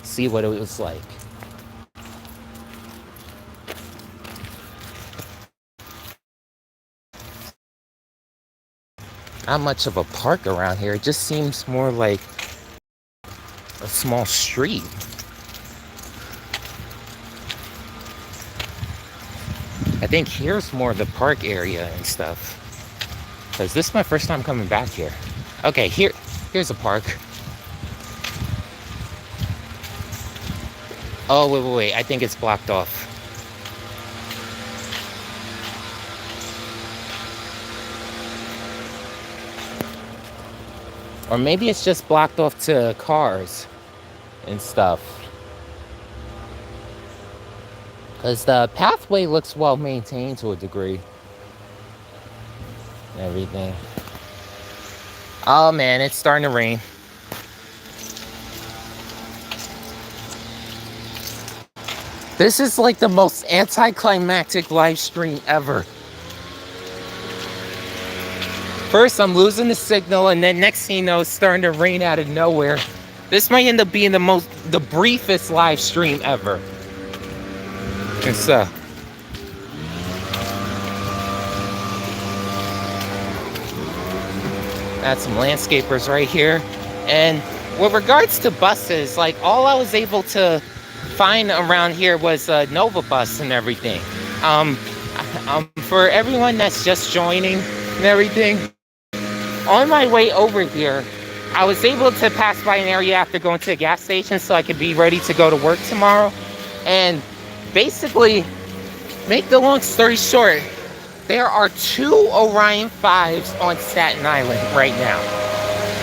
see what it was like. Not much of a park around here. It just seems more like a small street. I think here's more the park area and stuff. Because this is my first time coming back here. Okay, here's a park. Oh, wait. I think it's blocked off. Or maybe it's just blocked off to cars and stuff. Because the pathway looks well maintained to a degree. And everything. Oh man, it's starting to rain. This is like the most anticlimactic live stream ever. First, I'm losing the signal, and then next thing you know, it's starting to rain out of nowhere. This might end up being the briefest live stream ever. It's got some landscapers right here. And with regards to buses, like all I was able to find around here was Nova Bus and everything. For everyone that's just joining and everything, on my way over here, I was able to pass by an area after going to a gas station so I could be ready to go to work tomorrow. And basically, make the long story short, there are 2 Orion 5s on Staten Island right now.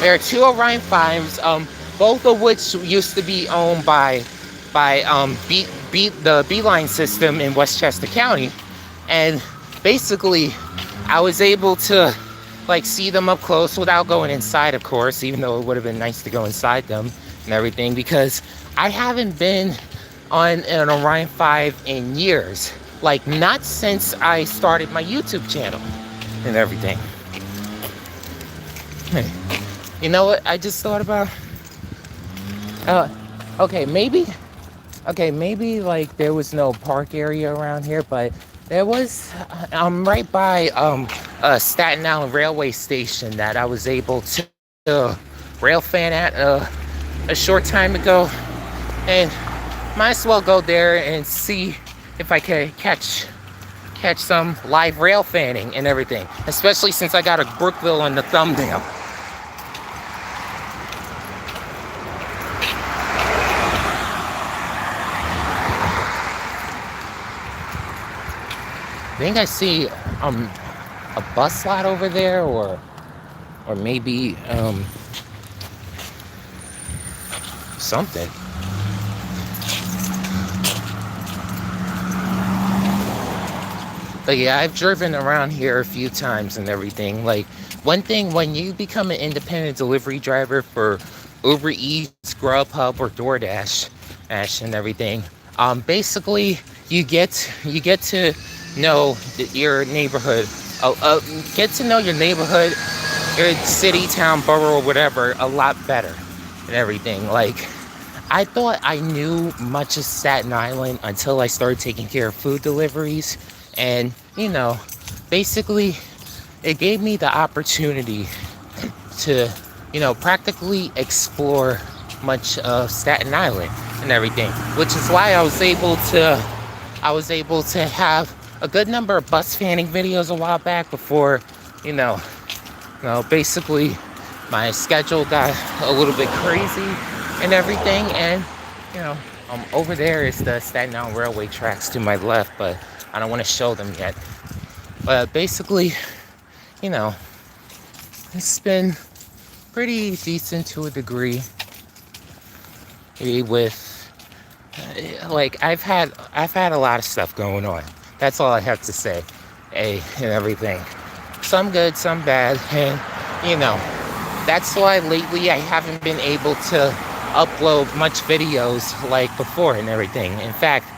There are 2 Orion 5s, both of which used to be owned by the Beeline system in Westchester County. And basically, I was able to like see them up close without going inside, of course, even though it would have been nice to go inside them and everything, because I haven't been on an Orion 5 in years. Like, not since I started my YouTube channel and everything. Hey, you know what I just thought about? Okay, maybe like there was no park area around here, but there was, right by Staten Island railway station that I was able to rail fan at a short time ago, and might as well go there and see if I could catch some live rail fanning and everything, especially since I got a Brookville on the thumbnail. I think I see a bus lot over there, or maybe something. But yeah, I've driven around here a few times and everything. Like, one thing, when you become an independent delivery driver for Uber Eats, Grubhub, or DoorDash and everything, basically you get to know your neighborhood, get to know your neighborhood, your city, town, borough, or whatever a lot better and everything. Like, I thought I knew much of Staten Island until I started taking care of food deliveries. And, you know, basically, it gave me the opportunity to, you know, practically explore much of Staten Island and everything, which is why I was able to have a good number of bus fanning videos a while back before, basically my schedule got a little bit crazy and everything. And, over there is the Staten Island Railway tracks to my left, but I don't want to show them yet. But basically, it's been pretty decent to a degree. With, like, I've had a lot of stuff going on. That's all I have to say. And everything. Some good, some bad. And, that's why lately I haven't been able to upload much videos like before and everything. In fact,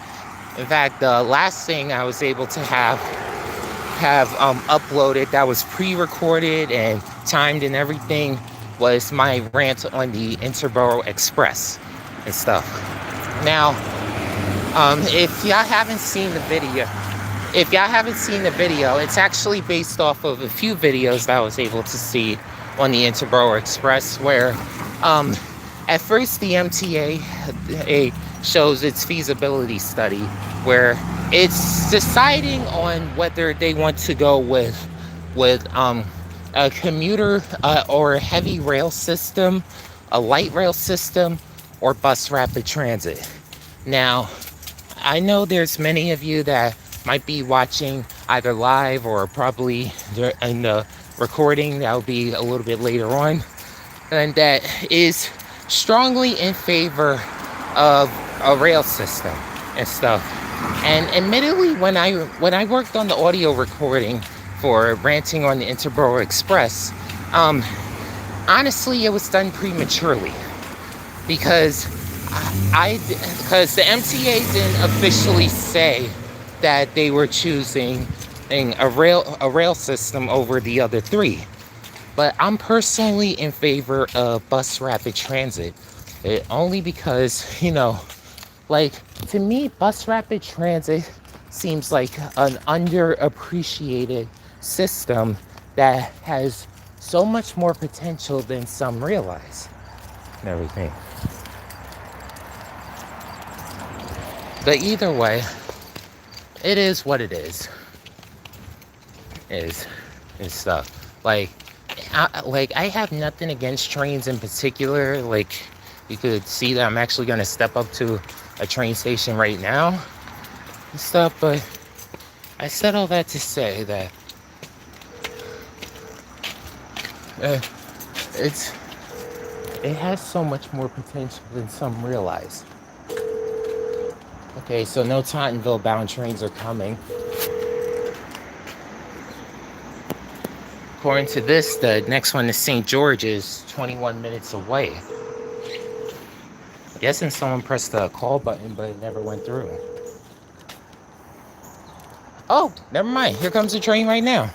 the last thing I was able to have uploaded that was pre-recorded and timed and everything was my rant on the Interborough Express and stuff. Now, if y'all haven't seen the video, it's actually based off of a few videos that I was able to see on the Interborough Express, where at first the MTA shows its feasibility study, where it's deciding on whether they want to go with a commuter or a heavy rail system, a light rail system, or bus rapid transit. Now, I know there's many of you that might be watching either live or probably in the recording that will be a little bit later on, and that is strongly in favor of a rail system and stuff. And admittedly, when I worked on the audio recording for Ranting on the Interborough Express, honestly, it was done prematurely, because the MTA didn't officially say that they were choosing a rail system over the other three. But I'm personally in favor of bus rapid transit, only because, like, to me, bus rapid transit seems like an underappreciated system that has so much more potential than some realize and everything. But either way, it is what it is. Is stuff. Like I have nothing against trains in particular. Like, you could see that I'm actually going to step up to a train station right now and stuff. But I said all that to say that it has so much more potential than some realize. Okay, so no Tottenville bound trains are coming. According to this, the next one to St. George is 21 minutes away. I'm guessing someone pressed the call button, but it never went through. Oh, never mind. Here comes the train right now.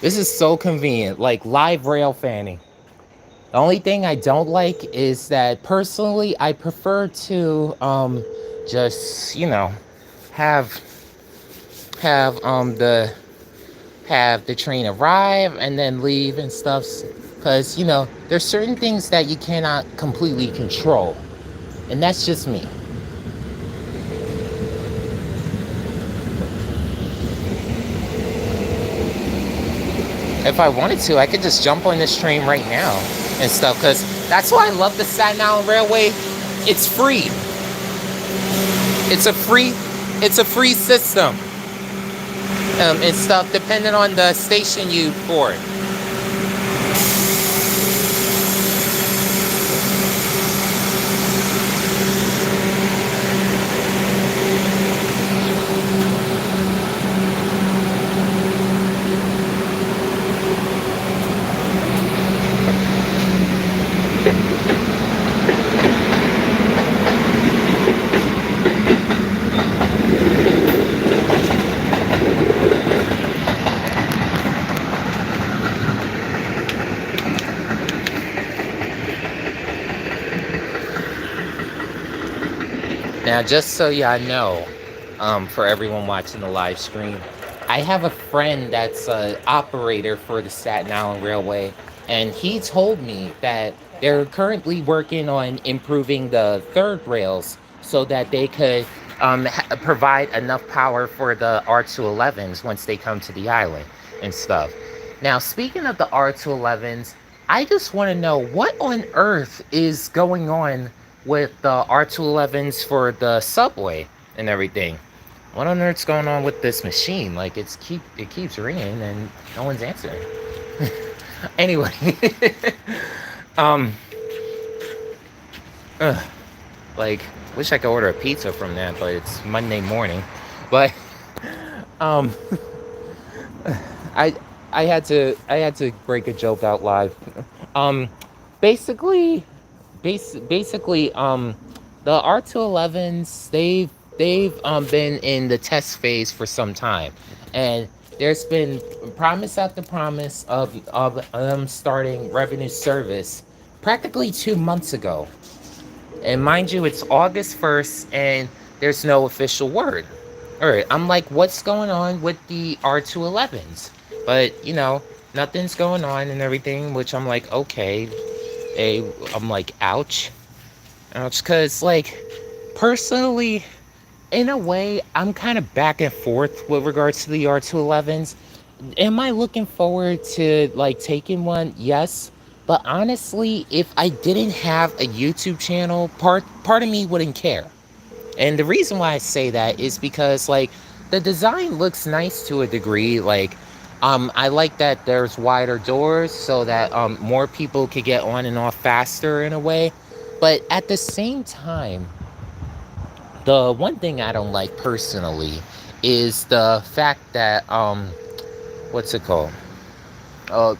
This is so convenient, like live rail fanning. The only thing I don't like is that personally, I prefer to just, have the train arrive and then leave and stuff, because there's certain things that you cannot completely control, and that's just me. If I wanted to, I could just jump on this train right now and stuff, because that's why I love the Staten Island Railway. It's free. It's a free system and stuff, depending on the station you board. Now, just so y'all know, for everyone watching the live stream, I have a friend that's an operator for the Staten Island Railway, and he told me that they're currently working on improving the third rails so that they could provide enough power for the R211s once they come to the island and stuff. Now, speaking of the R211s, I just want to know what on earth is going on with the R211s for the subway and everything. What on earth's going on with this machine? Like, it keeps ringing and no one's answering. Anyway, like, wish I could order a pizza from that, but it's Monday morning. But I had to break a joke out live. Basically, the R211s, they've been in the test phase for some time, and there's been promise after promise of them starting revenue service practically 2 months ago. And mind you, it's August 1st and there's no official word. All right, I'm like, what's going on with the R211s? But, nothing's going on and everything, which I'm like, okay. I'm like, ouch. Ouch. Because, like, personally, in a way, I'm kind of back and forth with regards to the R211s. Am I looking forward to like taking one? Yes. But honestly, if I didn't have a YouTube channel, part of me wouldn't care. And the reason why I say that is because like the design looks nice to a degree. Like I like that there's wider doors so that more people could get on and off faster in a way. But at the same time, the one thing I don't like personally is the fact that what's it called?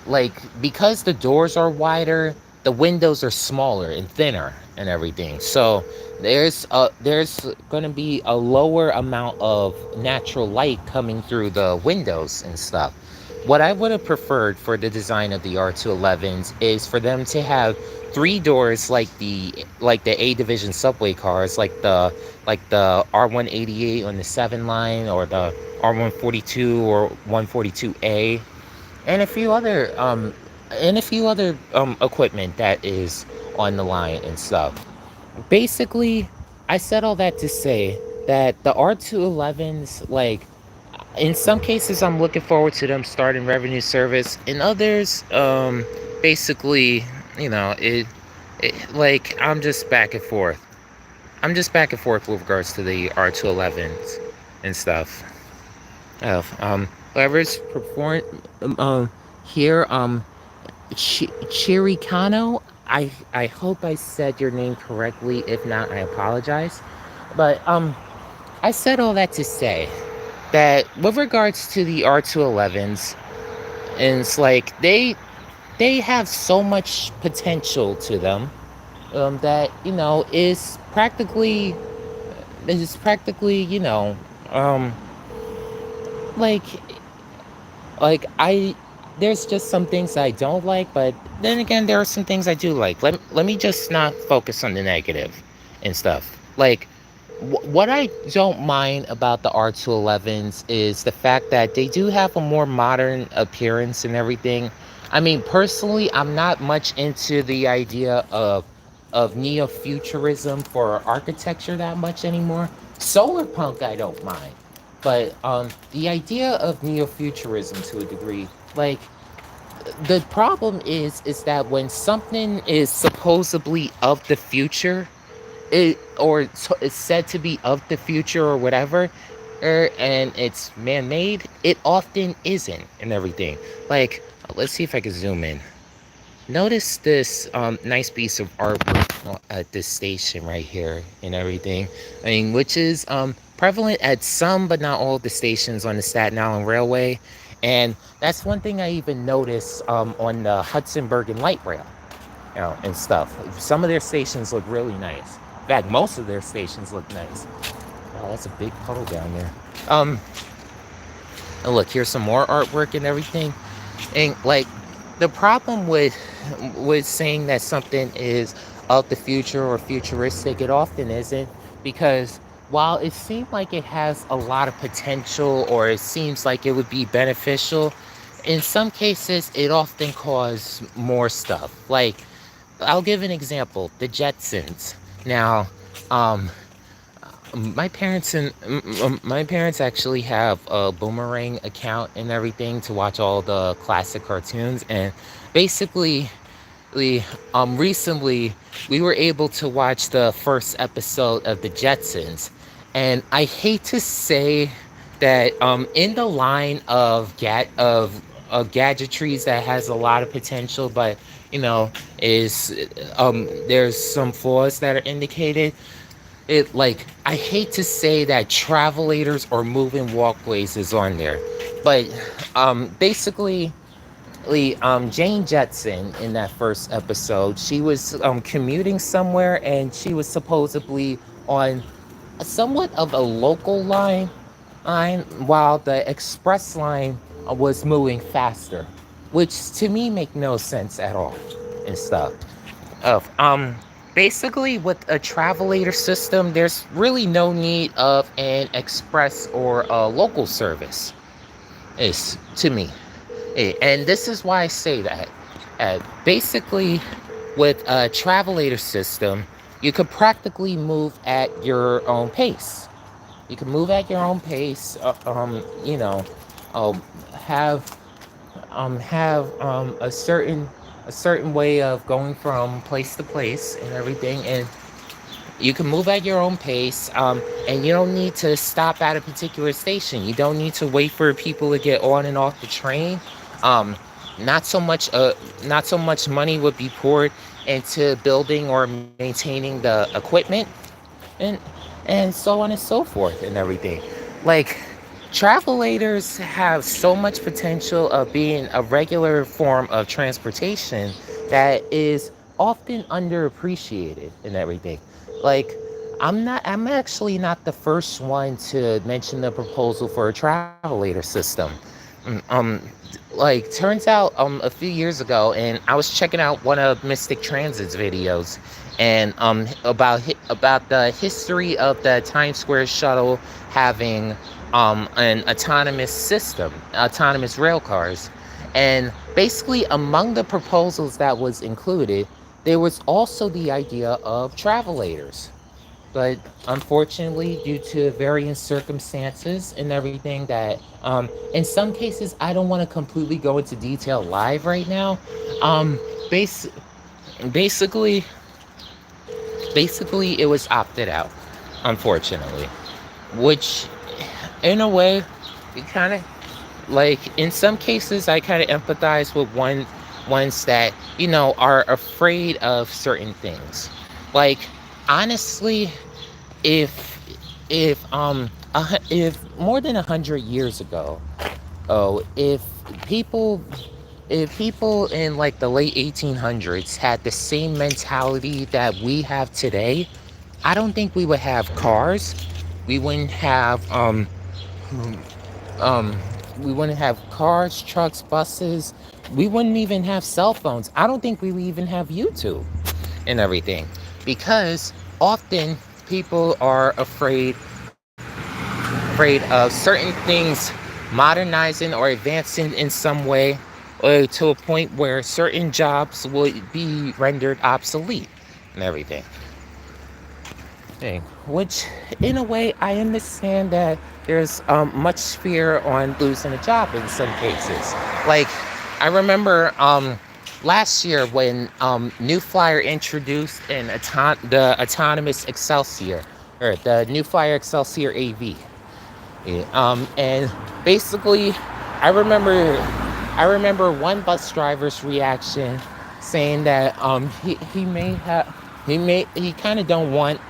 Like because the doors are wider, the windows are smaller and thinner and everything. So there's gonna be a lower amount of natural light coming through the windows and stuff. What I would have preferred for the design of the R211s is for them to have three doors like the A division subway cars, like the R188 on the 7 line or the R142 or 142A and a few other equipment that is on the line and stuff. Basically, I said all that to say that the R211s, like in some cases I'm looking forward to them starting revenue service. In others, basically, it like I'm just back and forth with regards to the R211s and stuff. Whoever's perform here, Chiricano. I hope I said your name correctly. If not, I apologize. But I said all that to say that with regards to the R211s, and it's like they have so much potential to them that is practically um like I there's just some things I don't like, but then again there are some things I do like. Let me just not focus on the negative and stuff. Like what I don't mind about the R211s is the fact that they do have a more modern appearance and everything. I mean, personally, I'm not much into the idea of neo-futurism for architecture that much anymore. Solar punk I don't mind. But the idea of neo-futurism to a degree, like the problem is that when something is supposedly of the future, it's said to be of the future or whatever, and it's man-made, it often isn't and everything. Like, let's see if I can zoom in. Notice this nice piece of artwork at this station right here and everything. I mean, which is prevalent at some but not all of the stations on the Staten Island Railway. And that's one thing I even noticed on the Hudson Bergen Light Rail, and stuff. Some of their stations look really nice. In fact, most of their stations look nice. Oh, that's a big puddle down there. Um, and look, here's some more artwork and everything. And like the problem with saying that something is of the future or futuristic, it often isn't, because while it seems like it has a lot of potential or it seems like it would be beneficial, in some cases it often causes more stuff. Like I'll give an example, the Jetsons. Now, um my parents actually have a Boomerang account and everything to watch all the classic cartoons, and basically recently we were able to watch the first episode of the Jetsons, and I hate to say that in the line of gadgetries that has a lot of potential, but is there's some flaws that are indicated. It like I hate to say that travelators or moving walkways is on there, but basically Jane Jetson in that first episode, she was commuting somewhere and she was supposedly on somewhat of a local line, while the express line was moving faster, which to me make no sense at all and stuff. Of Basically with a travelator system, there's really no need of an express or a local service. Is to me. And this is why I say that. Basically, with a travelator system, you could practically move at your own pace. You can move at your own pace. Uh, have a certain way of going from place to place and everything, and you can move at your own pace, and you don't need to stop at a particular station. You don't need to wait for people to get on and off the train. Um, not so much, not so much money would be poured into building or maintaining the equipment, and so on and so forth and everything. Like, travelators have so much potential of being a regular form of transportation that is often underappreciated and everything. Like, I'm actually not the first one to mention the proposal for a travelator system. Mm, Um, turns out, a few years ago, and I was checking out one of Mystic Transit's videos, and about the history of the Times Square shuttle having an autonomous system, autonomous rail cars, and basically among the proposals that was included, there was also the idea of travelators. But unfortunately, due to varying circumstances and everything, that in some cases I don't want to completely go into detail live right now. Um, bas- basically, basically, it was opted out, unfortunately. Which, in a way, it kind of, like, in some cases I kind of empathize with ones that are afraid of certain things. Like, honestly, if if more than 100 years ago, if people people in like the late 1800s had the same mentality that we have today, I don't think we would have cars. We wouldn't have um we wouldn't have cars, trucks, buses. We wouldn't even have cell phones. I don't think we would even have YouTube and everything, because often people are afraid of certain things modernizing or advancing in some way, to a point where certain jobs will be rendered obsolete and everything. Which, in a way, I understand that there's much fear on losing a job in some cases. Like, I remember last year when New Flyer introduced the autonomous Excelsior, or the New Flyer Excelsior AV. Yeah, and basically, I remember I remember one bus driver's reaction, saying that he may have he kind of don't want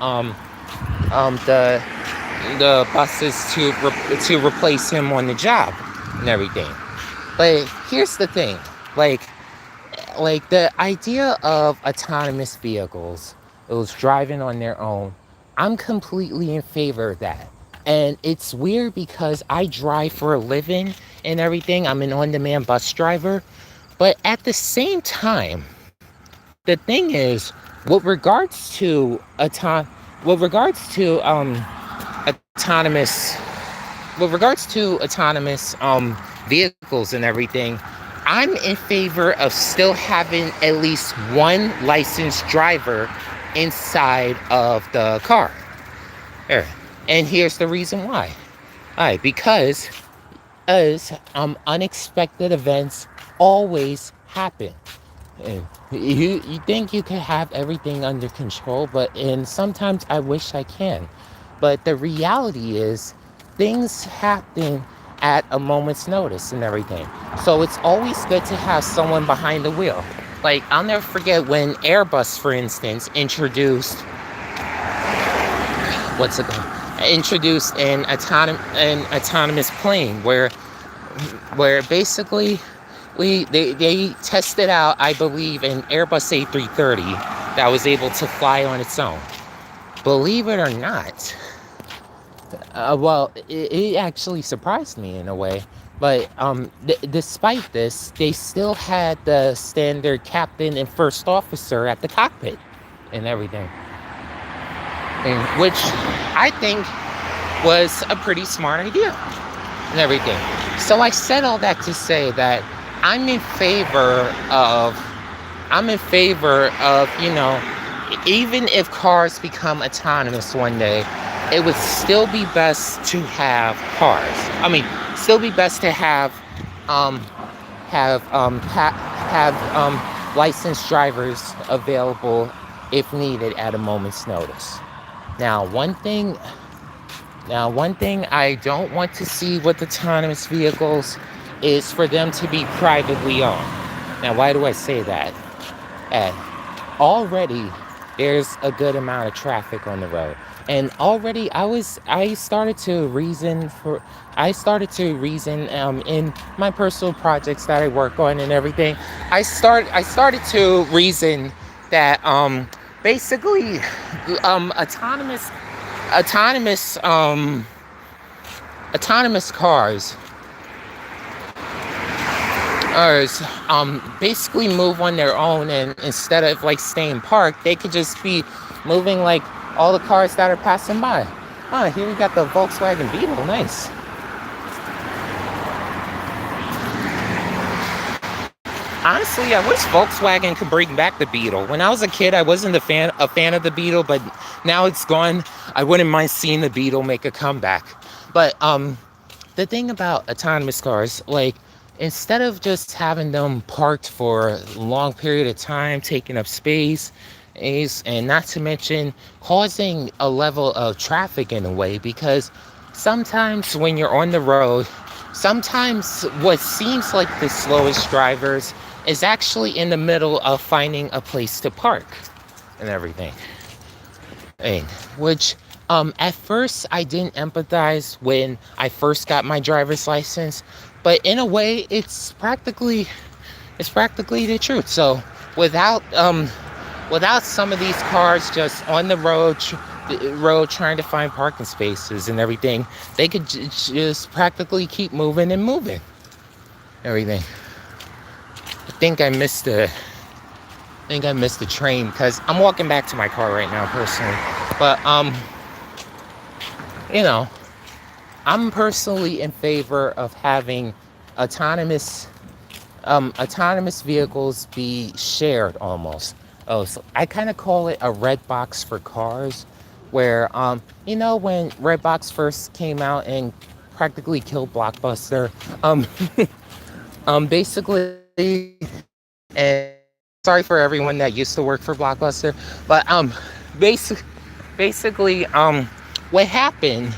the buses to replace him on the job and everything. But here's the thing, like the idea of autonomous vehicles, those driving on their own, I'm completely in favor of that. And it's weird because I drive for a living and everything. I'm an on-demand bus driver. But at the same time, the thing is, with regards to autonomous vehicles and everything, I'm in favor of still having at least one licensed driver inside of the car. There. And here's the reason why. All right, because as unexpected events always happen. And you think you can have everything under control, and sometimes I wish I can. But the reality is, things happen at a moment's notice and everything. So it's always good to have someone behind the wheel. Like, I'll never forget when Airbus, for instance, introduced an autonomous plane, where basically they tested out, I believe, an Airbus A330 that was able to fly on its own. Believe it or not, well, it actually surprised me in a way, But despite this, they still had the standard captain and first officer at the cockpit and everything, and which I think was a pretty smart idea and everything. So I said all that to say that I'm in favor of I'm in favor of, even if cars become autonomous one day, it would still be best to have cars. I mean, still be best to um have licensed drivers available if needed at a moment's notice. Now, one thing I don't want to see with autonomous vehicles is for them to be privately owned. Now, why do I say that? And already there's a good amount of traffic on the road. And already I started to reason in my personal projects that I work on and everything. I started to reason that basically autonomous autonomous cars basically move on their own, and instead of like staying parked, they could just be moving like all the cars that are passing by. Here we got the Volkswagen Beetle. Nice. Honestly, I wish Volkswagen could bring back the Beetle. When I was a kid, I wasn't a fan of the Beetle, but now it's gone. I wouldn't mind seeing the Beetle make a comeback. But the thing about autonomous cars, like, instead of just having them parked for a long period of time, taking up space, and not to mention causing a level of traffic in a way, because sometimes when you're on the road, sometimes what seems like the slowest drivers is actually in the middle of finding a place to park and everything. And which at first I didn't empathize when I first got my driver's license, but in a way it's practically the truth. So without some of these cars just on the road trying to find parking spaces and everything, they could just practically keep moving and moving everything. I think I missed the train because I'm walking back to my car right now personally. But you know, I'm personally in favor of having autonomous autonomous vehicles be shared almost. Oh, so I kind of call it a red box for cars, where when red box first came out and practically killed Blockbuster, basically, and sorry for everyone that used to work for Blockbuster, but basic basically what happened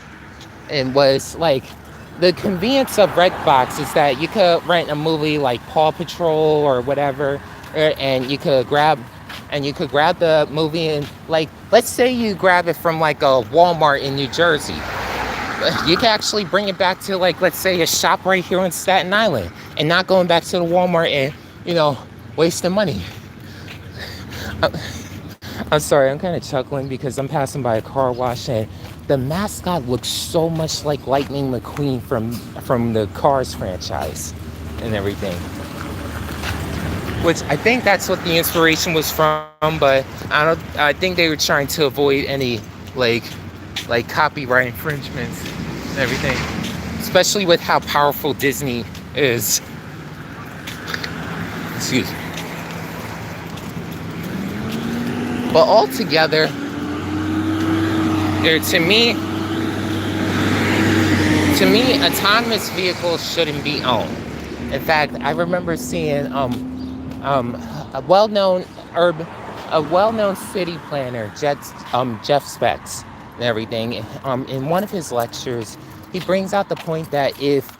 and was like the convenience of Redbox is that you could rent a movie like Paw Patrol or whatever, and you could grab the movie, and like, let's say you grab it from like a Walmart in New Jersey. You can actually bring it back to, like, let's say a shop right here on Staten Island, and not going back to the Walmart and wasting money. I'm sorry, I'm kind of chuckling because I'm passing by a car wash, and the mascot looks so much like Lightning McQueen from the Cars franchise and everything. Which I think that's what the inspiration was from, but I think they were trying to avoid any like copyright infringements and everything. Especially with how powerful Disney is. Excuse me. But altogether, to me, autonomous vehicles shouldn't be owned. In fact, I remember seeing a well-known city planner, Jeff Specs, and everything. In one of his lectures, he brings out the point that if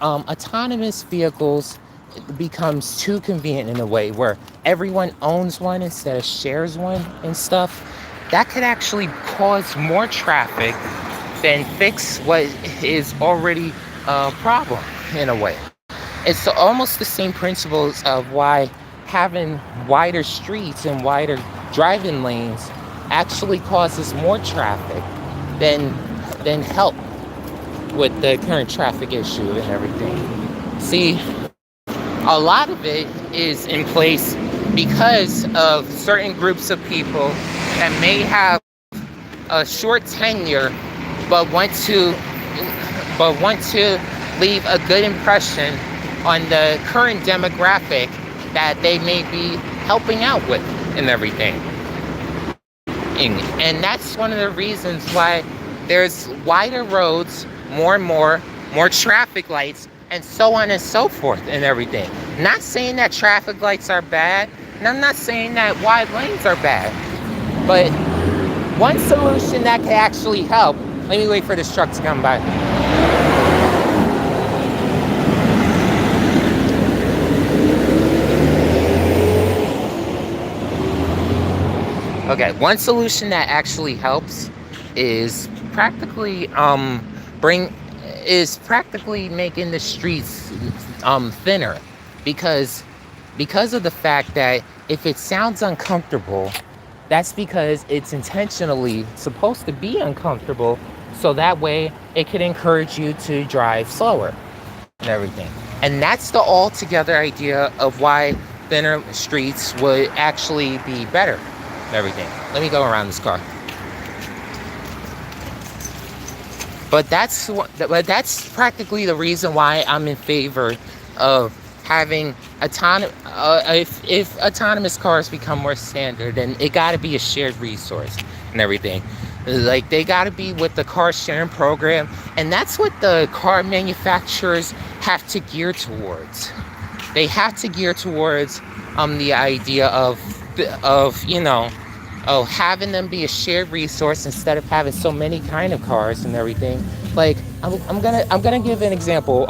autonomous vehicles becomes too convenient in a way where everyone owns one instead of shares one and stuff, that could actually cause more traffic than fix what is already a problem in a way. It's almost the same principles of why having wider streets and wider driving lanes actually causes more traffic than help. with the current traffic issue and everything. See, a lot of it is in place because of certain groups of people that may have a short tenure but want to leave a good impression on the current demographic that they may be helping out with and everything. And that's one of the reasons why there's wider roads, more traffic lights, and so on and so forth and everything. Not saying that traffic lights are bad, and I'm not saying that wide lanes are bad, but one solution that could actually help, let me wait for this truck to come by. Okay, one solution that actually helps is practically making the streets thinner, because of the fact that if it sounds uncomfortable, that's because it's intentionally supposed to be uncomfortable, so that way it could encourage you to drive slower and everything. And that's the altogether idea of why thinner streets would actually be better and everything. Let me go around this car. But that's practically the reason why I'm in favor of having if autonomous cars become more standard, then it got to be a shared resource and everything. Like, they got to be with the car sharing program, and that's what the car manufacturers have to gear towards. They have to gear towards the idea of having them be a shared resource instead of having so many kind of cars and everything. Like, I'm gonna give an example.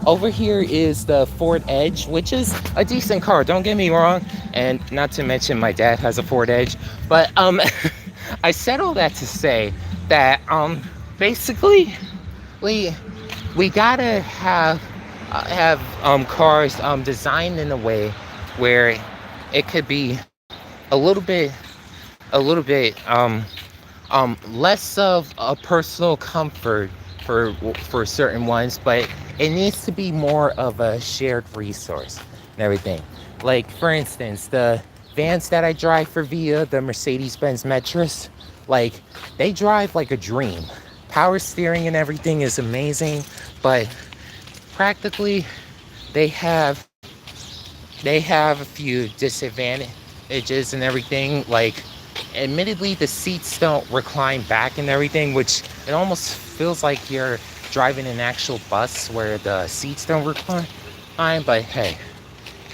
Over here is the Ford Edge, which is a decent car, don't get me wrong, and not to mention my dad has a Ford Edge. But I said all that to say that basically we gotta have cars designed in a way where it could be a little bit less of a personal comfort for certain ones, but it needs to be more of a shared resource and everything. Like, for instance, the vans that I drive for Via, the Mercedes-Benz Metris, like, they drive like a dream. Power steering and everything is amazing, but practically they have a few disadvantages and everything. Like, admittedly, the seats don't recline back and everything, which it almost feels like you're driving an actual bus where the seats don't recline. But hey,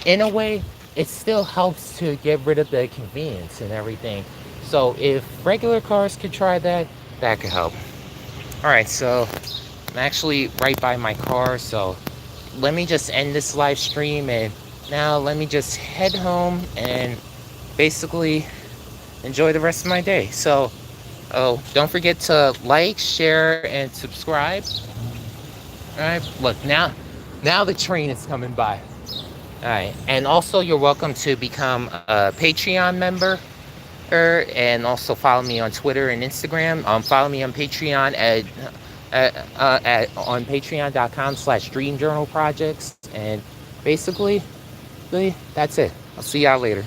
in a way, it still helps to get rid of the convenience and everything. So if regular cars could try that, that could help. All right, so I'm actually right by my car, so let me just end this live stream, and now let me just head home and basically enjoy the rest of my day. So, don't forget to like, share, and subscribe. All right, look, now the train is coming by. All right, and also you're welcome to become a Patreon member, and also follow me on Twitter and Instagram. Follow me on Patreon on patreon.com/dreamjournalprojects, and basically that's it. I'll see y'all later.